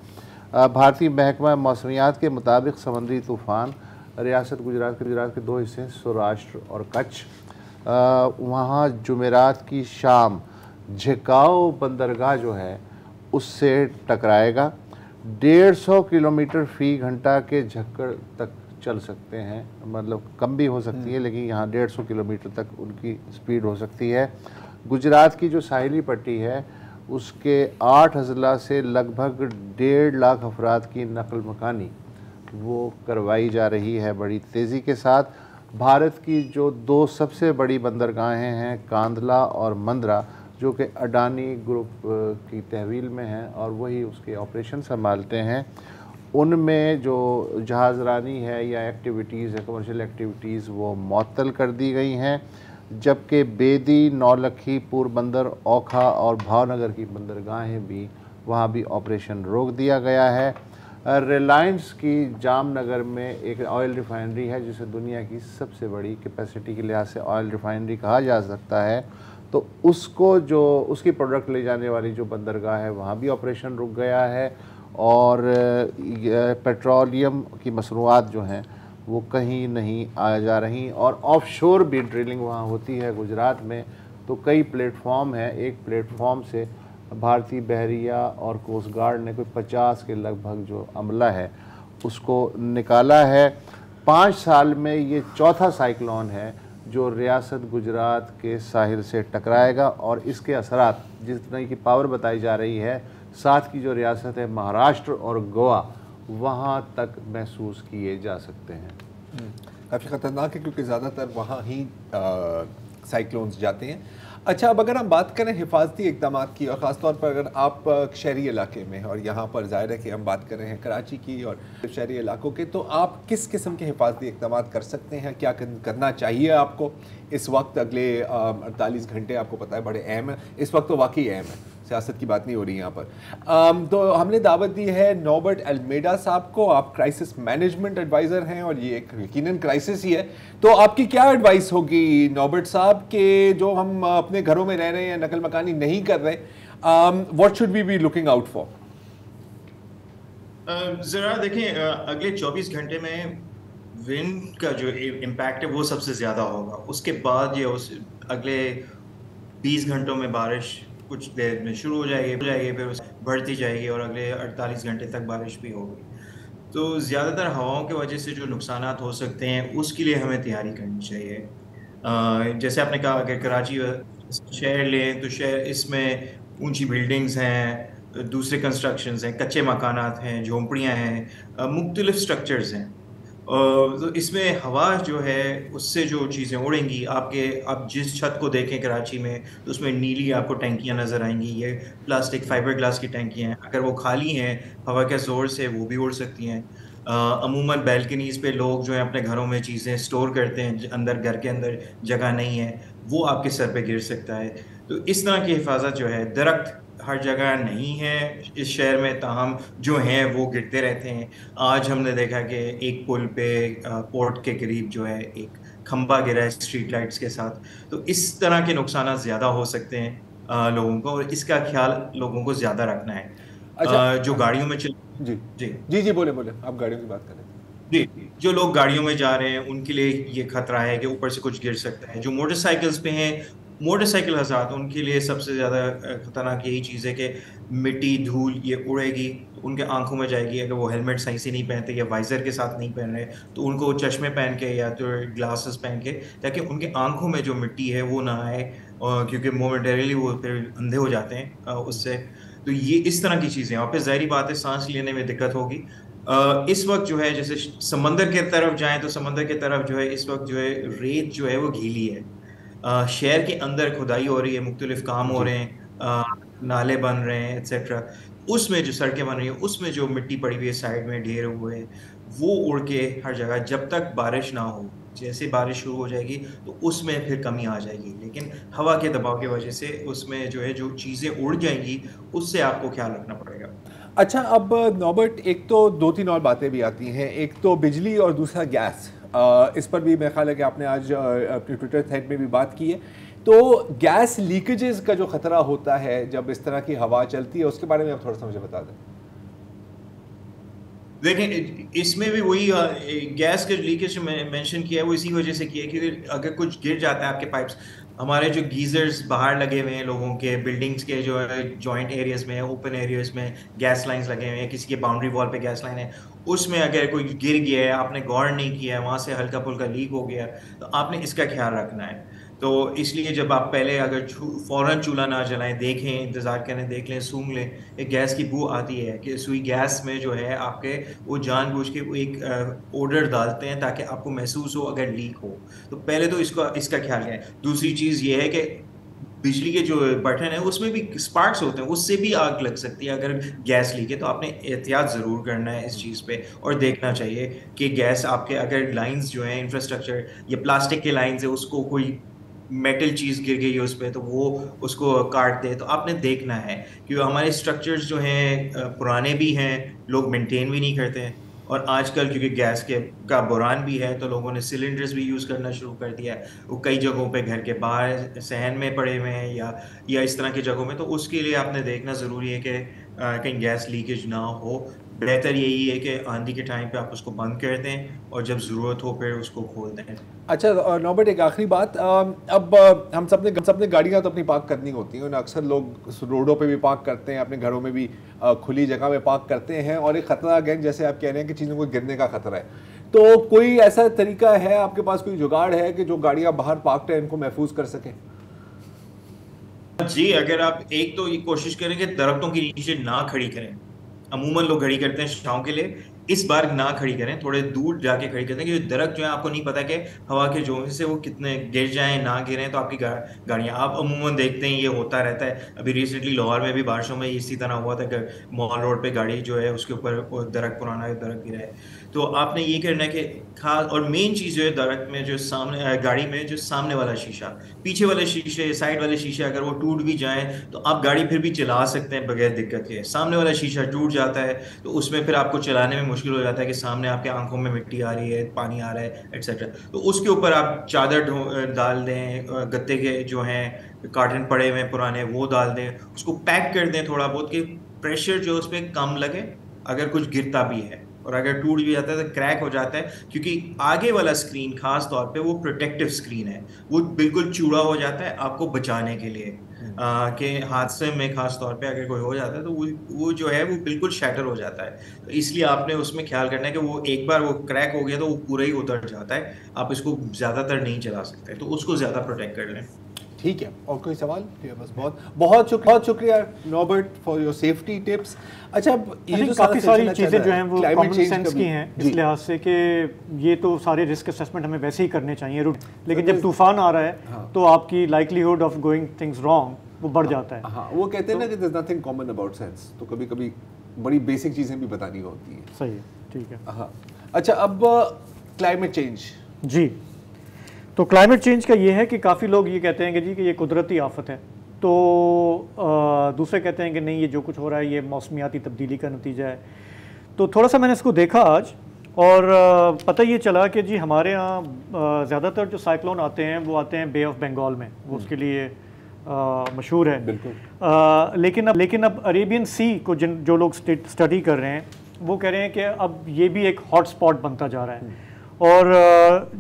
भारतीय महकमा मौसमियात के मुताबिक समुद्री तूफ़ान रियासत गुजरात के दो हिस्से हैं, सौराष्ट्र और कच्छ। वहाँ जुमेरात की शाम झिकाओ बंदरगाह जो है उससे टकराएगा। 150 किलोमीटर फ़ी घंटा के झक्कड़ तक चल सकते हैं, मतलब कम भी हो सकती है, लेकिन यहाँ 150 किलोमीटर तक उनकी स्पीड हो सकती है। गुजरात की जो साहिली पट्टी है उसके 8 अजला से लगभग 1.5 लाख अफराद की नकल मकानी वो करवाई जा रही है बड़ी तेज़ी के साथ। भारत की जो दो सबसे बड़ी बंदरगाहें हैं कांदला और मंद्रा, जो कि अडानी ग्रुप की तहवील में हैं और वही उसके ऑपरेशन संभालते हैं, उनमें जो जहाज़रानी है या एक्टिविटीज़ है, कमर्शियल एक्टिविटीज़, वो मुअत्तल कर दी गई हैं। जबकि बेदी, नौलखी, पोरबंदर, ओखा और भावनगर की बंदरगाहें भी, वहाँ भी ऑपरेशन रोक दिया गया है। रिलायंस की जामनगर में एक ऑयल रिफाइनरी है जिसे दुनिया की सबसे बड़ी कैपेसिटी के लिहाज से ऑयल रिफाइनरी कहा जा सकता है, तो उसको जो उसकी प्रोडक्ट ले जाने वाली जो बंदरगाह है वहाँ भी ऑपरेशन रुक गया है। और पेट्रोलियम की मसनूआत जो हैं वो कहीं नहीं आ जा रही, और ऑफशोर भी ड्रिलिंग वहाँ होती है गुजरात में। तो कई प्लेटफॉर्म हैं, एक प्लेटफॉर्म से भारतीय बहरिया और कोस्ट गार्ड ने कोई 50 के लगभग जो अमला है उसको निकाला है। 5 साल में ये चौथा साइक्लोन है जो रियासत गुजरात के साहिल से टकराएगा, और इसके असरात जितनी की पावर बताई जा रही है, साथ की जो रियासत है महाराष्ट्र और गोवा, वहाँ तक महसूस किए जा सकते हैं। काफ़ी ख़तरनाक है क्योंकि ज़्यादातर वहाँ ही साइक्लोन्स जाते हैं। अच्छा, अब अगर हम बात करें हिफाजती इक़दाम की, और ख़ासतौर पर अगर आप शहरी इलाके में, और यहाँ पर ज़ाहिर है कि हम बात कर रहे हैं कराची की और शहरी इलाकों के, तो आप किस किस्म के हिफाजती इक़दाम कर सकते हैं, क्या करना चाहिए आपको इस वक्त? अगले 48 घंटे आपको पता है बड़े अहम है, इस वक्त तो वाकई अहम है, सियासत की बात नहीं हो रही यहाँ पर। तो हमने दावत दी है नॉबर्ट अल्मेडा साहब को, आप क्राइसिस मैनेजमेंट एडवाइज़र हैं और ये एक यकीनन क्राइसिस ही है। तो आपकी क्या एडवाइस होगी नॉबर्ट साहब के, जो हम अपने घरों में रह रहे हैं, नकल मकानी नहीं कर रहे, what should we be looking out for? ज़रा देखें, अगले 24 घंटे में विंड का जो इम्पैक्ट है वो सबसे ज़्यादा होगा। उसके बाद ये अगले 20 घंटों में बारिश कुछ देर में शुरू हो जाएगी, फिर बढ़ती जाएगी और अगले 48 घंटे तक बारिश भी होगी। तो ज़्यादातर हवाओं की वजह से जो नुकसानात हो सकते हैं उसके लिए हमें तैयारी करनी चाहिए। जैसे आपने कहा, अगर कराची शहर लें तो शहर इसमें ऊंची बिल्डिंग्स हैं, दूसरे कंस्ट्रक्शंस हैं, कच्चे मकानात हैं, झोंपड़ियाँ हैं, मुख्तलिफ स्ट्रक्चर्स हैं। तो इसमें हवा जो है उससे जो चीज़ें उड़ेंगी, आप जिस छत को देखें कराची में तो उसमें नीली आपको टैंकियाँ नज़र आएंगी, ये प्लास्टिक फाइबर ग्लास की टैंकियाँ हैं। अगर वो खाली हैं हवा के ज़ोर से वो भी उड़ सकती हैं। अमूमन बैल्कनीज़ पे लोग जो है अपने घरों में चीज़ें स्टोर करते हैं, अंदर घर के अंदर जगह नहीं है, वो आपके सर पे गिर सकता है। तो इस तरह की हिफाजत जो है, दरख्त हर जगह नहीं है इस शहर में, ताहम जो हैं वो गिरते रहते हैं। आज हमने देखा कि एक पुल पे पोर्ट के करीब जो है एक खंबा गिरा है स्ट्रीट लाइट्स के साथ। तो इस तरह के नुकसान ज़्यादा हो सकते हैं लोगों को, और इसका ख्याल लोगों को ज़्यादा रखना है। अच्छा, जो गाड़ियों में जी जी जी जी बोले आप गाड़ियों की बात करें। जी, जो लोग गाड़ियों में जा रहे हैं उनके लिए ये खतरा है कि ऊपर से कुछ गिर सकता है। जो मोटरसाइकिल्स पे हैं, मोटरसाइकिल हज़रात, उनके लिए सबसे ज़्यादा खतरनाक यही चीज़ है कि मिट्टी धूल ये उड़ेगी, उनके आंखों में जाएगी। अगर वो हेलमेट सही से नहीं पहनते या वाइज़र के साथ नहीं पहन रहे तो उनको चश्मे पहन के या तो ग्लासेस पहन के, ताकि उनके आंखों में जो मिट्टी है वो ना आए, क्योंकि मोमेंटरीली वो फिर अंधे हो जाते हैं उससे। तो ये इस तरह की चीज़ें, और फिर ज़ाहिर बात है सांस लेने में दिक्कत होगी। इस वक्त जो है, जैसे समंदर के तरफ जाएं तो समंदर की तरफ जो है इस वक्त जो है रेत जो है वो गीली है। शहर के अंदर खुदाई हो रही है, मुख्तलिफ काम हो रहे हैं, नाले बन रहे हैं एक्सेट्रा। उसमें जो सड़कें बन रही हैं उसमें जो मिट्टी पड़ी हुई है साइड में ढेर हुए हैं, वो उड़ के हर जगह, जब तक बारिश ना हो, जैसे बारिश शुरू हो जाएगी तो उसमें फिर कमी आ जाएगी। लेकिन हवा के दबाव की वजह से उसमें जो है जो चीज़ें उड़ जाएंगी उससे आपको ख्याल रखना पड़ेगा। अच्छा, अब नॉबर्ट, एक तो 2-3 और बातें भी आती हैं, एक तो बिजली और दूसरा गैस। इस पर भी मेरा ख्याल है कि आपने आज अपने ट्विटर थ्रेड में भी बात की है। तो गैस लीकेजेस का जो ख़तरा होता है जब इस तरह की हवा चलती है, उसके बारे में आप थोड़ा सा मुझे बता दें। देखें, इसमें भी वही गैस के लीकेज में मेंशन किया है, वो इसी वजह से किया है कि अगर कुछ गिर जाता है आपके पाइप्स, हमारे जो गीज़र्स बाहर लगे हुए हैं लोगों के, बिल्डिंग्स के जो जॉइंट एरियाज़ में, ओपन एरियाज़ में गैस लाइंस लगे हुए हैं, किसी के बाउंड्री वॉल पे गैस लाइन है, उसमें अगर कोई गिर गया है, आपने गौर नहीं किया है, वहाँ से हल्का फुल्का लीक हो गया, तो आपने इसका ख्याल रखना है। तो इसलिए जब आप पहले अगर फ़ौरन चूल्हा ना जलाएं, देखें, इंतज़ार करें, देख लें, सूंघ लें, एक गैस की बू आती है कि सुई गैस में जो है आपके वो जानबूझ के वो एक ऑर्डर डालते हैं ताकि आपको महसूस हो अगर लीक हो। तो पहले तो इसका ख्याल है। दूसरी चीज़ ये है कि बिजली के जो बटन है उसमें भी स्पार्क्स होते हैं, उससे भी आग लग सकती है अगर गैस लीक है। तो आपने एहतियात ज़रूर करना है इस चीज़ पे, और देखना चाहिए कि गैस आपके अगर लाइंस जो हैं इंफ्रास्ट्रक्चर या प्लास्टिक के लाइंस है, उसको कोई मेटल चीज़ गिर गई है उस पर तो वो उसको काट दे। तो आपने देखना है कि हमारे स्ट्रक्चर्स जो हैं पुराने भी हैं, लोग मेंटेन भी नहीं करते हैं, और आजकल क्योंकि गैस का बुरान भी है तो लोगों ने सिलेंडर्स भी यूज़ करना शुरू कर दिया है। वो कई जगहों पे घर के बाहर सहन में पड़े हुए हैं या इस तरह की जगहों में। तो उसके लिए आपने देखना ज़रूरी है कि कहीं गैस लीकेज ना हो। बेहतर यही है कि आंधी के टाइम पे आप उसको बंद कर दें और जब ज़रूरत हो फिर उसको खोल दें। अच्छा नॉबर्ट, एक आखिरी बात, अब हम सबने गाड़ियाँ तो अपनी पार्क करनी होती हैं, अक्सर लोग रोडों पे भी पार्क करते हैं, अपने घरों में भी खुली जगह में पार्क करते हैं, और एक ख़तरा अगेन जैसे आप कह रहे हैं कि चीज़ों को गिरने का ख़तरा है। तो कोई ऐसा तरीका है आपके पास, कोई जुगाड़ है कि जो गाड़ियाँ बाहर पार्क है इनको महफूज कर सकें? जी, अगर आप एक तो ये कोशिश करें कि दरख्तों के नीचे ना खड़ी करें। अमूमन लोग खड़ी करते हैं छांव के लिए, इस बार ना खड़ी करें, थोड़े दूर जाके खड़ी करते हैं, क्योंकि दरख्त जो है आपको नहीं पता कि हवा के झोंके से वो कितने गिर जाएं ना गिरें, तो आपकी गाड़ियाँ, आप अमूमन देखते हैं ये होता रहता है। अभी रिसेंटली लाहौर में भी बारिशों में इसी तरह हुआ था कि मॉल रोड पे गाड़ी जो है उसके ऊपर दरख्त, पुराना दरख्त गिरा है। तो आपने ये करना है कि खास और मेन चीज़ जो है दरख्त में जो सामने गाड़ी में जो सामने वाला शीशा, पीछे वाले शीशे, साइड वाले शीशे अगर वो टूट भी जाएं तो आप गाड़ी फिर भी चला सकते हैं बगैर दिक्कत के। सामने वाला शीशा टूट जाता है तो उसमें फिर आपको चलाने में मुश्किल हो जाता है कि सामने आपके आंखों में मिट्टी आ रही है, पानी आ रहा है, एटसेट्रा। तो उसके ऊपर आप चादर डाल दें, गत्ते के जो हैं कार्टन पड़े हुए पुराने वो डाल दें, उसको पैक कर दें थोड़ा बहुत कि प्रेशर जो उस पर कम लगे अगर कुछ गिरता भी है। और अगर टूट भी जाता है तो क्रैक हो जाता है, क्योंकि आगे वाला स्क्रीन खास तौर पे वो प्रोटेक्टिव स्क्रीन है, वो बिल्कुल चूड़ा हो जाता है आपको बचाने के लिए कि हादसे में खास तौर पे अगर कोई हो जाता है तो वो जो है वो बिल्कुल शैटर हो जाता है। तो इसलिए आपने उसमें ख्याल करना है कि वो एक बार वो क्रैक हो गया तो वो पूरा ही उतर जाता है, आप इसको ज़्यादातर नहीं चला सकते, तो उसको ज़्यादा प्रोटेक्ट कर लें। ठीक है, और कोई सवाल? बस बहुत शुक्रिया Norbert for your safety tips. अच्छा, ये जो काफ़ी सारी चीज़ें जो हैं वो कॉमन सेंस की हैं, इस लिहाज से कि ये तो सारे रिस्क असेसमेंट हमें वैसे ही करने चाहिए, लेकिन जब तूफान आ रहा है तो आपकी likelihood of going things wrong वो बढ़ जाता है। हाँ, वो कहते हैं ना कि there is nothing common about sense, तो कभी कभी बड़ी बेसिक चीज़ें भी बतानी होती है। सही है, ठीक है। हाँ, अच्छा, अब क्लाइमेट चेंज। जी, तो क्लाइमेट चेंज का ये है कि काफ़ी लोग ये कहते हैं कि जी कि ये कुदरती आफत है, तो दूसरे कहते हैं कि नहीं ये जो कुछ हो रहा है ये मौसमियाती तब्दीली का नतीजा है। तो थोड़ा सा मैंने इसको देखा आज और पता ये चला कि जी हमारे यहाँ ज़्यादातर जो साइक्लोन आते हैं वो आते हैं बे ऑफ बंगाल में, वो उसके लिए मशहूर है। बिल्कुल। लेकिन अब अरेबियन सी को जो लोग स्टडी कर रहे हैं वो कह रहे हैं कि अब ये भी एक हॉट स्पॉट बनता जा रहा है। और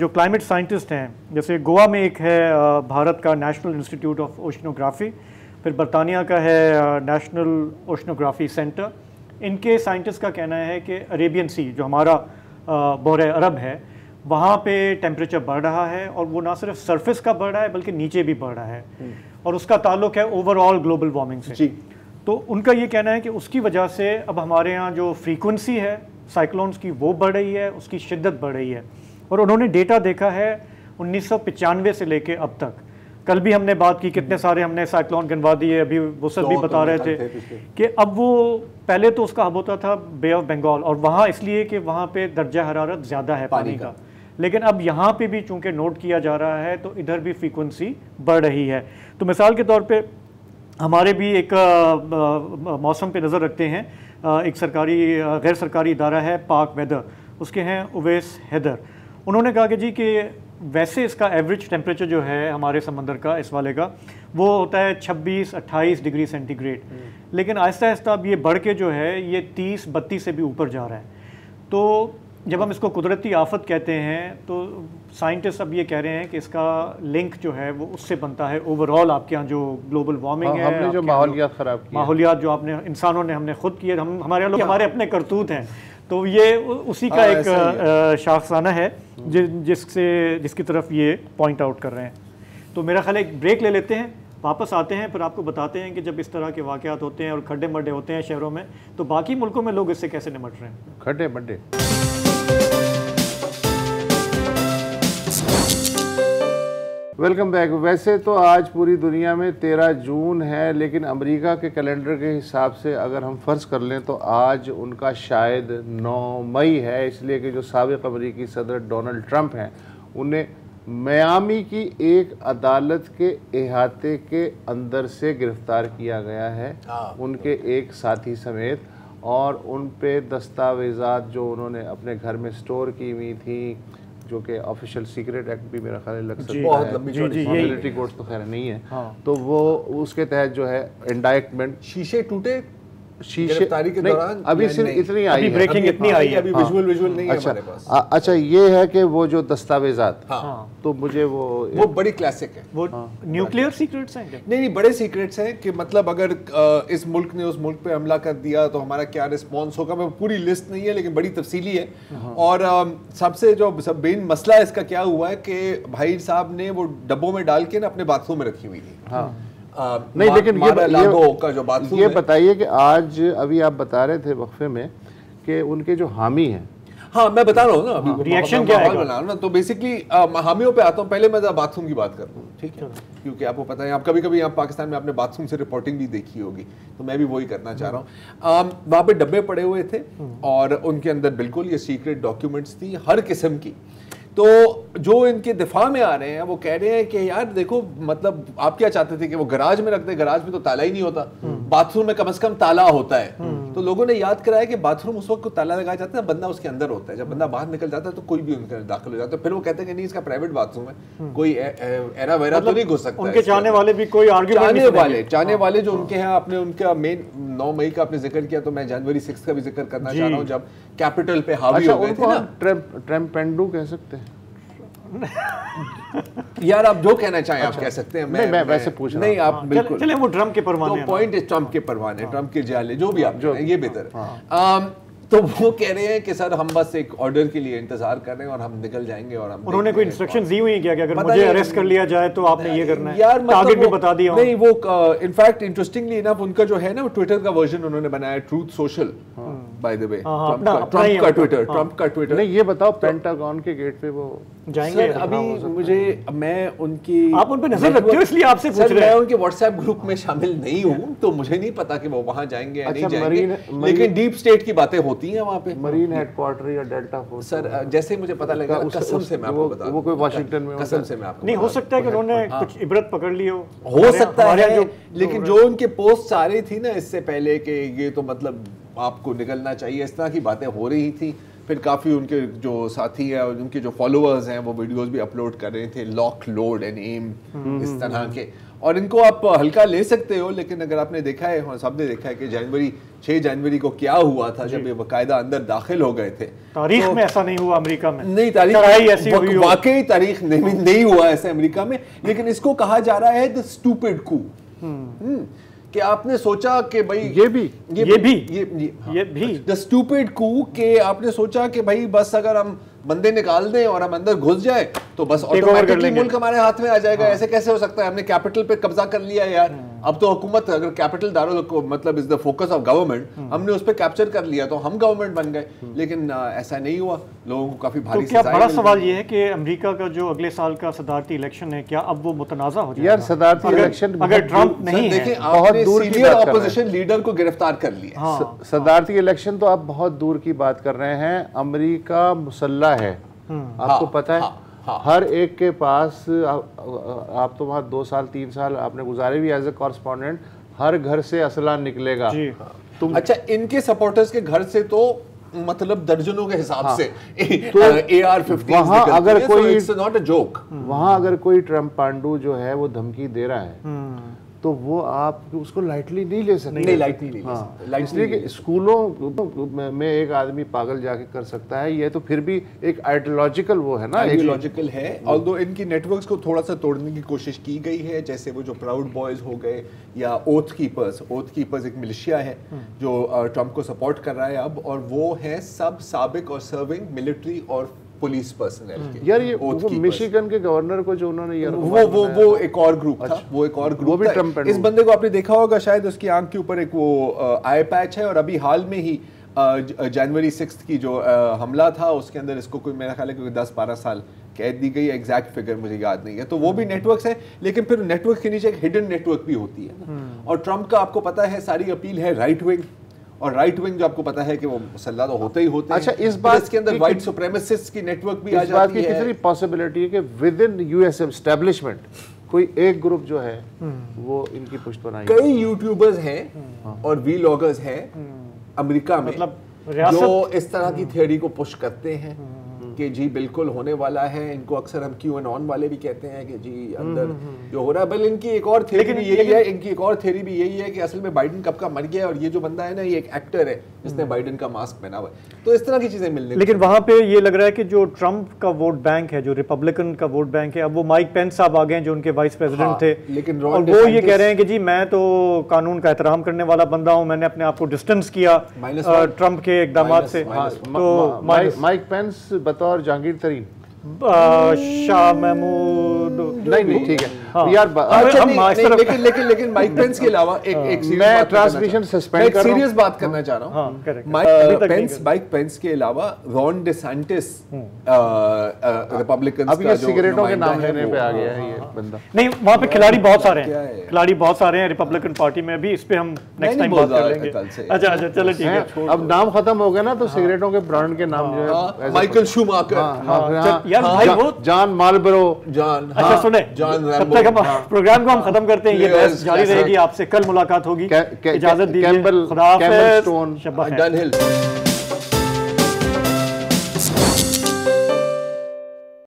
जो क्लाइमेट साइंटिस्ट हैं, जैसे गोवा में एक है भारत का नेशनल इंस्टीट्यूट ऑफ ओशनोग्राफी, फिर बरतानिया का है नेशनल ओशनोग्राफी सेंटर, इनके साइंटिस्ट का कहना है कि अरेबियन सी जो हमारा बहर अरब है वहाँ पे टेम्परेचर बढ़ रहा है, और वो ना सिर्फ सरफेस का बढ़ रहा है बल्कि नीचे भी बढ़ रहा है, और उसका ताल्लुक है ओवरऑल ग्लोबल वार्मिंग से। तो उनका ये कहना है कि उसकी वजह से अब हमारे यहाँ जो फ्रीक्वेंसी है साइक्लोन्स की वो बढ़ रही है, उसकी शिद्दत बढ़ रही है। और उन्होंने डेटा देखा है 1995 से लेके अब तक। कल भी हमने बात की, कितने सारे हमने साइक्लोन गिनवा दिए, अभी वो सब भी बता रहे थे कि अब वो पहले तो उसका हब होता था बे ऑफ बंगाल, और वहाँ इसलिए कि वहाँ पे दर्जा हरारत ज़्यादा है पानी का, लेकिन अब यहाँ पे भी चूँकि नोट किया जा रहा है तो इधर भी फ्रीक्वेंसी बढ़ रही है। तो मिसाल के तौर पे हमारे भी एक मौसम पे नज़र रखते हैं, एक सरकारी गैर सरकारी इदारा है पाक वेदर, उसके हैं उवैस हैदर। उन्होंने कहा कि जी कि वैसे इसका एवरेज टेम्परेचर जो है हमारे समंदर का इस वाले का वो होता है 26-28 डिग्री सेंटीग्रेड, लेकिन आहिस्ता आहिस्ता अब ये बढ़ के जो है ये 30-32 से भी ऊपर जा रहा है। तो जब हम इसको कुदरती आफत कहते हैं तो साइंटिस्ट अब ये कह रहे हैं कि इसका लिंक जो है वो उससे बनता है ओवरऑल आपके यहाँ जो ग्लोबल वार्मिंग है, हमने जो माहौलियात ख़राब किया, माहौलियात जो आपने इंसानों ने हमने खुद किए, हम हमारे अपने करतूत हैं, तो ये उसी का एक शाखसाना है जिसकी तरफ ये पॉइंट आउट कर रहे हैं। तो मेरा ख्याल एक ब्रेक ले लेते हैं, वापस आते हैं, फिर आपको बताते हैं कि जब इस तरह के वाक़यात होते हैं और खड्डे मड्डे होते हैं शहरों में तो बाकी मुल्कों में लोग इससे कैसे निपट रहे हैं। खड्डे मड्डे। Welcome back. वैसे तो आज पूरी दुनिया में 13 जून है, लेकिन अमेरिका के कैलेंडर के हिसाब से अगर हम फ़र्ज़ कर लें तो आज उनका शायद 9 मई है, इसलिए कि जो साबिक़ अमेरिकी सदर डोनाल्ड ट्रंप हैं उन्हें मियामी की एक अदालत के इहाते के अंदर से गिरफ़्तार किया गया है, उनके एक साथी समेत, और उन पे दस्तावेज़ात जो उन्होंने अपने घर में स्टोर की हुई थी, जो कि ऑफिशियल सीक्रेट एक्ट भी मेरा ख्याल लग सकता है, मिलिट्री कोर्ट्स तो खैर नहीं है। तो वो उसके तहत जो है इंडाइटमेंट, शीशे टूटे, शीशे के दौरान अभी सिर्फ इतनी आई है, ब्रेकिंग इतनी आई है, अभी विजुअल नहीं है हमारे पास। अच्छा, ये है कि वो जो दस्तावेजात, तो मुझे वो बड़ी क्लासिक है। वो न्यूक्लियर सीक्रेट्स हैं क्या? नहीं, बड़े सीक्रेट्स हैं कि मतलब अगर इस मुल्क ने उस मुल्क पे हमला कर दिया तो हमारा क्या रिस्पॉन्स होगा। मैं पूरी लिस्ट नहीं है लेकिन बड़ी तफसीली है। और सबसे जो मेन मसला इसका क्या हुआ है कि भाई साहब ने वो डब्बों में डाल के ना अपने बाथरूम में रखी हुई थी। नहीं, लेकिन ये बताइए कि आज अभी आप बता रहे थे वक्फे में कि उनके जो हामी हैं, हाँ मैं बता रहा हूँ ना अभी रिएक्शन क्या है बना रहा ना, तो बेसिकली हामियों पे आता हूँ। पहले मैं बाथरूम की बात करता हूँ, ठीक है, क्योंकि आपको पता है आप कभी कभी यहाँ पाकिस्तान में आपने बाथरूम से रिपोर्टिंग भी देखी होगी, तो मैं भी वही करना चाह रहा हूँ। वहाँ पे डब्बे पड़े हुए थे और उनके अंदर बिल्कुल ये सीक्रेट डॉक्यूमेंट्स थी हर किस्म की। तो जो इनके दिफा में आ रहे हैं वो कह रहे हैं कि यार देखो, मतलब आप क्या चाहते थे कि वो गराज में रख दे, गराज में तो ताला ही नहीं होता, बाथरूम में कम से कम ताला होता है। तो लोगों ने याद कराया कि बाथरूम उस वक्त को ताला लगाया जाता है बंदा उसके अंदर होता है, जब बंदा बाहर निकल जाता है तो कोई भी उनके अंदर दाखिल हो जाता है। फिर वो कहते हैं कि नहीं इसका प्राइवेट बाथरूम है, कोई एरा वैरा तो नहीं घुस सकता। उनके चाहने वाले भी कोई आर्ग्यूमेंट चाहने वाले जो उनके हैं, आपने उनका मेन 9 मई का आपने जिक्र किया, तो मैं जनवरी 6 का भी जिक्र करना चाह रहा हूँ जब कैपिटल पे हावी हो गए थे ना। ट्रम्पेंडू कह सकते हैं यार आप जो कहना चाहें आप कह सकते हैं, मैं वैसे पूछ रहा हूं। नहीं आप बिल्कुल चले वो ट्रम्प के परवाने, तो पॉइंट है ट्रम्प के परवाने, ट्रम्प के जाले, जो भी आप जो ये बेहतर है। तो वो कह रहे हैं कि सर हम बस एक ऑर्डर के लिए इंतजार कर रहे हैं और हम निकल जाएंगे। और हम उन्होंने कोई इंस्ट्रक्शन दी हुई है क्या कि अगर मुझे अरेस्ट कर लिया जाए तो आपने ये करना है? यार टारगेट भी बता दिया नहीं, वो इनफैक्ट इंटरेस्टिंगली इनफ उनका जो है ना ट्विटर का वर्जन उन्होंने बनाया, truth social by the way, Trump का ट्विटर। नहीं ये बताओ पेंटागन के गेट पे वो जाएंगे? अभी मुझे मैं उनकी आप उन पे नजर रखते हो इसलिए आपसे पूछ रहे हैं। मैं उनके व्हाट्सएप ग्रुप में शामिल नहीं हूँ तो मुझे नहीं पता कि वो वहां जाएंगे या नहीं जाएंगे, लेकिन डीप स्टेट की बातें होती हैं वहाँ पे, मरीन हेडक्वार्टर या डेल्टा फोर्स। सर जैसे मुझे पता लगा, कसम से मैं आपको बता, वो कोई वाशिंगटन में, कसम से मैं आपको नहीं, हो सकता है कि उन्होंने कुछ इबरत पकड़ ली हो सकता है, लेकिन जो उनके पोस्ट आ रही थी ना इससे पहले कि ये तो मतलब आपको निकलना चाहिए, इस तरह की बातें हो रही थी। फिर काफ़ी उनके जो साथी हैं और उनके जो फॉलोअर्स हैं वो वीडियोस भी अपलोड कर रहे थे, लॉक लोड एंड एम इस तरह के। और इनको आप हल्का ले सकते हो, लेकिन अगर आपने देखा है और सबने देखा है कि 6 जनवरी को क्या हुआ था जब ये बाकायदा अंदर दाखिल हो गए थे। तारीख में ऐसा नहीं हुआ अमेरिका में, नहीं तारीख वाकई तारीख नहीं हुआ ऐसे अमेरिका में, लेकिन इसको कहा जा रहा है द स्टूपिड कू। कि आपने सोचा कि भाई ये भी द स्टूपिड कू के आपने सोचा कि भाई बस अगर हम बंदे निकाल दें और हम अंदर घुस जाए तो बस ऑटोमेटिकली मुल्क हमारे हाथ में आ जाएगा। ऐसे कैसे हो सकता है? हमने कैपिटल पे कब्जा कर लिया यार, अब तो हुकूमत अगर कैपिटल दारुल मतलब is the focus of government, हमने उस पे कैप्चर कर लिया तो हम गवर्नमेंट बन गए। लेकिन ऐसा नहीं हुआ, लोगों को काफी भारी तो क्या बड़ा सवाल ये है कि अमेरिका का जो अगले साल का सदारती इलेक्शन है क्या अब वो मुतनाज़ा हो जाएगा? यार सदारती इलेक्शन अगर ट्रम्प नहीं है, बहुत दूर की ऑपोजिशन लीडर को गिरफ्तार कर लिया। सदारती इलेक्शन तो आप बहुत दूर की बात कर रहे हैं। अमेरिका मुसल्ला है, आपको पता है। हर एक के पास आप तो वहाँ 2 साल 3 साल आपने गुजारे भी एज ए कॉरेस्पॉन्डेंट, हर घर से असला निकलेगा। तुम अच्छा इनके सपोर्टर्स के घर से तो मतलब दर्जनों के हिसाब से तो AR-15 वहाँ अगर कोई नॉट अ जोक, वहाँ अगर कोई ट्रम्प पांडू जो है वो धमकी दे रहा है तो वो आप उसको लाइटली नहीं ले सकते। नहीं लाइटली नहीं ले सकते, इसलिए कि स्कूलों में एक आदमी पागल जाके कर सकता है, ये तो फिर भी एक आइडियोलॉजिकल वो है ना, आइडियोलॉजिकल है। ऑल्दो इनकी नेटवर्क्स को थोड़ा सा तोड़ने की कोशिश की गई है, जैसे वो जो प्राउड बॉयज हो गए या ओथ कीपर्स एक मिलिशिया है जो ट्रम्प को सपोर्ट कर रहा है अब, और वो है सब साबिक और सर्विंग मिलिट्री और पुलिस पर्सनल। यार ये वो मिशिगन के गवर्नर को जो उन्होंने यार वो एक और ग्रुप था, वो एक और ग्रुप था। इस बंदे को आपने देखा होगा शायद, उसकी आंख के ऊपर एक वो आई पैच है, और अभी हाल में ही जनवरी 6 की जो हमला था उसके अंदर इसको कोई मेरा ख्याल है कोई 10-12 साल कैद दी गई, एग्जैक्ट फिगर मुझे याद नहीं है। तो वो भी नेटवर्क्स है, लेकिन फिर नेटवर्क के नीचे एक हिडन नेटवर्क भी होती है ना। और ट्रम्प का आपको पता है सारी अपील है राइट विंग, और राइट विंग जो आपको पता है कि वो मुसल्ला तो होते ही होते हैं। अच्छा इस बात के अंदर व्हाइट सुप्रीमेसिस्ट्स की नेटवर्क भी आ जाती है। कितनी पॉसिबिलिटी है कि विद इन यूएस एस्टैब्लिशमेंट कोई एक ग्रुप जो है वो इनकी पुष्ट बनाएगा? कई यूट्यूबर्स हैं और वीलॉगर्स हैं अमेरिका में, मतलब जो इस तरह की थ्योरी को पुश करते हैं कि जी बिल्कुल होने वाला है। इनको अक्सर हम क्यू एंड ऑन वाले भी कहते हैं कि जी अंदर जो हो रहा है। बल इनकी एक और थ्योरी भी यही है, इनकी एक और थ्योरी भी यही है कि असल में बाइडेन कब का मर गया और ये जो बंदा है ना ये एक एक्टर है जिसने बाइडेन का मास्क पहना हुआ है। तो इस तरह की चीजें मिलने, लेकिन वहां पे ये लग रहा है कि जो ट्रम्प का वोट बैंक है, जो रिपब्लिकन का वोट बैंक है, अब वो माइक पेंस साहब आ गए जो उनके वाइस प्रेसिडेंट थे, लेकिन और वो ये कह रहे हैं कि जी मैं तो कानून का एहतराम करने वाला बंदा हूं, मैंने अपने आप को डिस्टेंस किया ट्रम्प के इकदाम से। तो माइक पेंस बतौर जहांगीर तरीन शाह महमूद नहीं ठीक है, यार लेकिन माइक पेंस के अलावा एक मैं ट्रांसमिशन सस्पेंड कर रहा हूं, सीरियस बात करना चाह रहा हूं। माइक पेंस के अलावा रॉन डिसेंटिस रिपब्लिकन अब ये सिगरेटों के नाम लेने पे आ गया है ये बंदा। नहीं, वहाँ पे खिलाड़ी बहुत सारे हैं, खिलाड़ी बहुत सारे हैं रिपब्लिकन पार्टी में भी, इस पे हम नेक्स्ट टाइम बात कर लेंगे। अच्छा चलो ठीक है, अब नाम खत्म हो गया ना तो सिगरेटों के ब्रांड के नाम जो है माइकल शूमाकर, यार भाई वो जॉन मार्लबोरो, जॉन, अच्छा सुने, तब तक हम प्रोग्राम को हम खत्म करते हैं, ये बहस जारी रहेगी, आपसे कल मुलाकात होगी, इजाजत दीजिए, खुदा हाफिज़, शब बख़ैर।